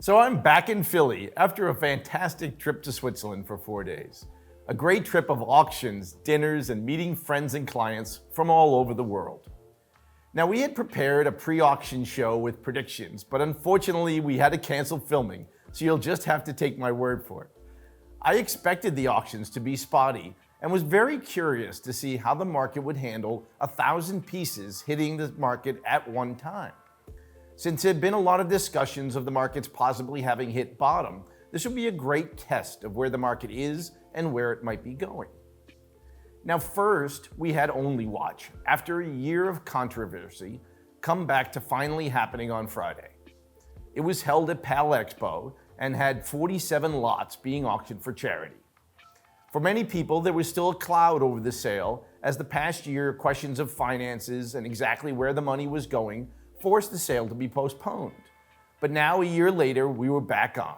So I'm back in Philly after a fantastic trip to Switzerland for 4 days. A great trip of auctions, dinners, and meeting friends and clients from all over the world. Now we had prepared a pre-auction show with predictions, but unfortunately we had to cancel filming, so you'll just have to take my word for it. I expected the auctions to be spotty and was very curious to see how the market would handle 1,000 pieces hitting the market at one time. Since there had been a lot of discussions of the markets possibly having hit bottom, this would be a great test of where the market is and where it might be going. Now first, we had Only Watch, after a year of controversy, come back to finally happening on Friday. It was held at Pal Expo and had 47 lots being auctioned for charity. For many people, there was still a cloud over the sale, as the past year questions of finances and exactly where the money was going forced the sale to be postponed. But now, a year later, we were back on.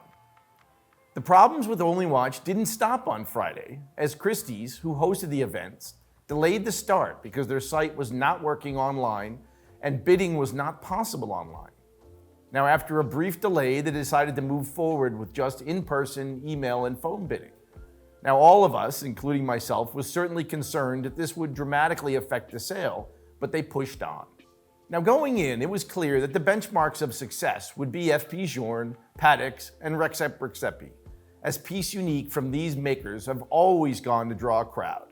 The problems with Only Watch didn't stop on Friday, as Christie's, who hosted the events, delayed the start because their site was not working online and bidding was not possible online. Now, after a brief delay, they decided to move forward with just in-person, email, and phone bidding. Now, all of us, including myself, was certainly concerned that this would dramatically affect the sale, but they pushed on. Now, going in, it was clear that the benchmarks of success would be FP Journe, Patek, and Rexhep Rexhepi, as piece unique from these makers have always gone to draw a crowd.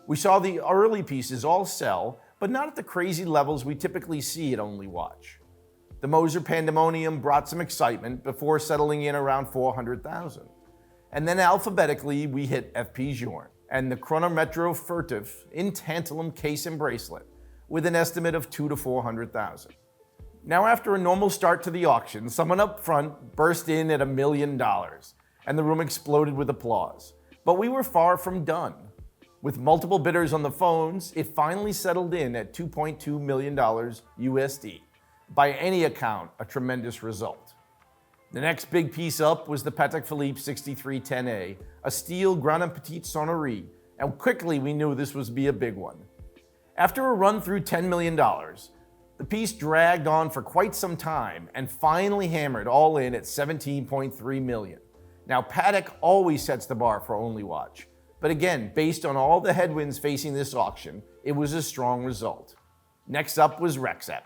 We saw the early pieces all sell, but not at the crazy levels we typically see at Only Watch. The Moser Pandemonium brought some excitement before settling in around 400,000. And then alphabetically, we hit FP Journe and the Chronometro Furtif in tantalum case and bracelet, with an estimate of 200,000 to 400,000. Now, after a normal start to the auction, someone up front burst in at $1 million, and the room exploded with applause. But we were far from done. With multiple bidders on the phones, it finally settled in at $2.2 million USD. By any account, a tremendous result. The next big piece up was the Patek Philippe 6310A, a steel Grande Petite Sonnerie, and quickly we knew this was be a big one. After a run through $10 million, the piece dragged on for quite some time and finally hammered all in at $17.3 million. Now, Patek always sets the bar for Only Watch, but again, based on all the headwinds facing this auction, it was a strong result. Next up was Rexhep.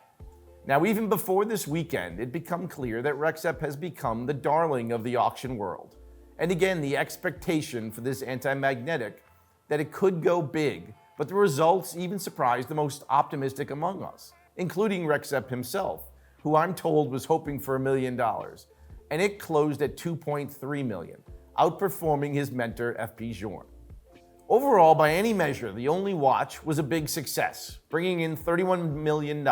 Now, even before this weekend, it became clear that Rexhep has become the darling of the auction world. And again, the expectation for this anti-magnetic that it could go big, but the results even surprised the most optimistic among us, including Rexhep himself, who I'm told was hoping for $1 million, and it closed at $2.3 million, outperforming his mentor FP Journe. Overall, by any measure, the Only Watch was a big success, bringing in $31 million,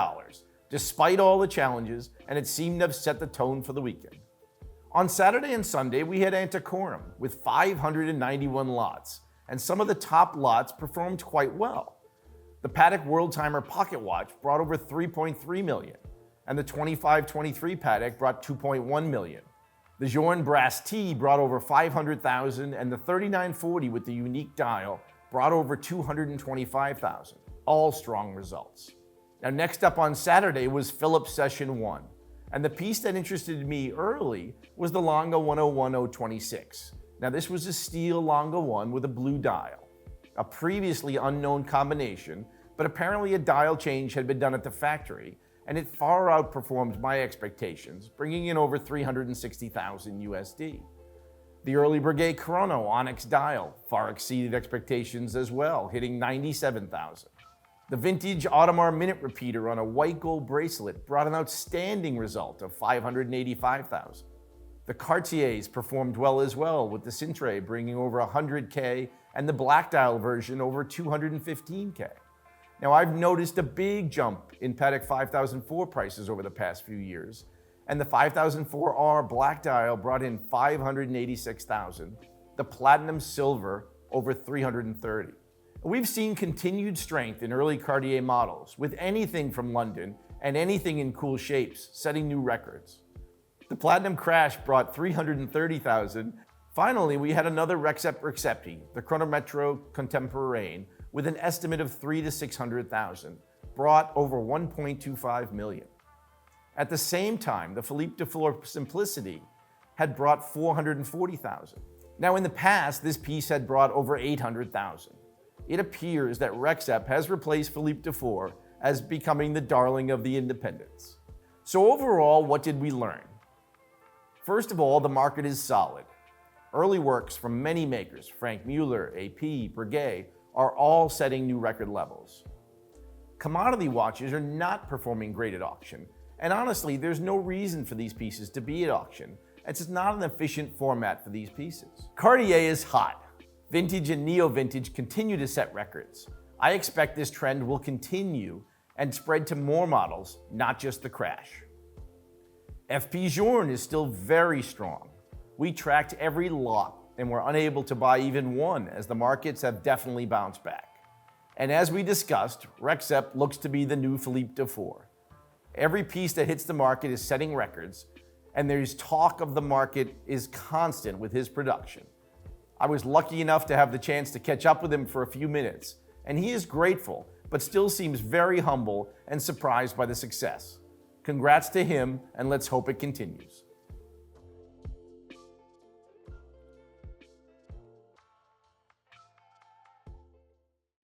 despite all the challenges, and it seemed to have set the tone for the weekend. On Saturday and Sunday, we had Antiquorum with 591 lots, and some of the top lots performed quite well. The Patek World Timer Pocket Watch brought over $3.3 million, and the 2523 Patek brought $2.1 million. The Journe Brass T brought over $500,000, and the 3940 with the unique dial brought over $225,000. All strong results. Now, next up on Saturday was Philips Session 1, and the piece that interested me early was the Longa 101026. Now, this was a steel Longa 1 with a blue dial, a previously unknown combination, but apparently a dial change had been done at the factory, and it far outperformed my expectations, bringing in over $360,000 USD. The early Breguet Chrono Onyx dial far exceeded expectations as well, hitting $97,000. The vintage Audemars minute repeater on a white gold bracelet brought an outstanding result of $585,000. The Cartiers performed well as well, with the Cintre bringing over $100K and the black dial version over $215K. Now, I've noticed a big jump in Patek 5004 prices over the past few years, and the 5004R black dial brought in $586,000, the platinum silver over $330,000. We've seen continued strength in early Cartier models, with anything from London and anything in cool shapes setting new records. The Platinum Crash brought $330,000. Finally, we had another Rexhep Rexhepi, the Chronometro Contemporain, with an estimate of $300,000 to $600,000, brought over $1.25 million. At the same time, the Philippe de Four Simplicity had brought 440,000. Now in the past, this piece had brought over 800,000. It appears that Rexhep has replaced Philippe de Four as becoming the darling of the independents. So overall, what did we learn? First of all, the market is solid. Early works from many makers, Frank Mueller, AP, Breguet, are all setting new record levels. Commodity watches are not performing great at auction, and honestly, there's no reason for these pieces to be at auction. It's just not an efficient format for these pieces. Cartier is hot. Vintage and neo-vintage continue to set records. I expect this trend will continue and spread to more models, not just the crash. FP Journe is still very strong. We tracked every lot and were unable to buy even one as the markets have definitely bounced back. And as we discussed, Rexhep looks to be the new Philippe de Four. Every piece that hits the market is setting records, and there's talk of the market is constant with his production. I was lucky enough to have the chance to catch up with him for a few minutes, and he is grateful, but still seems very humble and surprised by the success. Congrats to him, and let's hope it continues.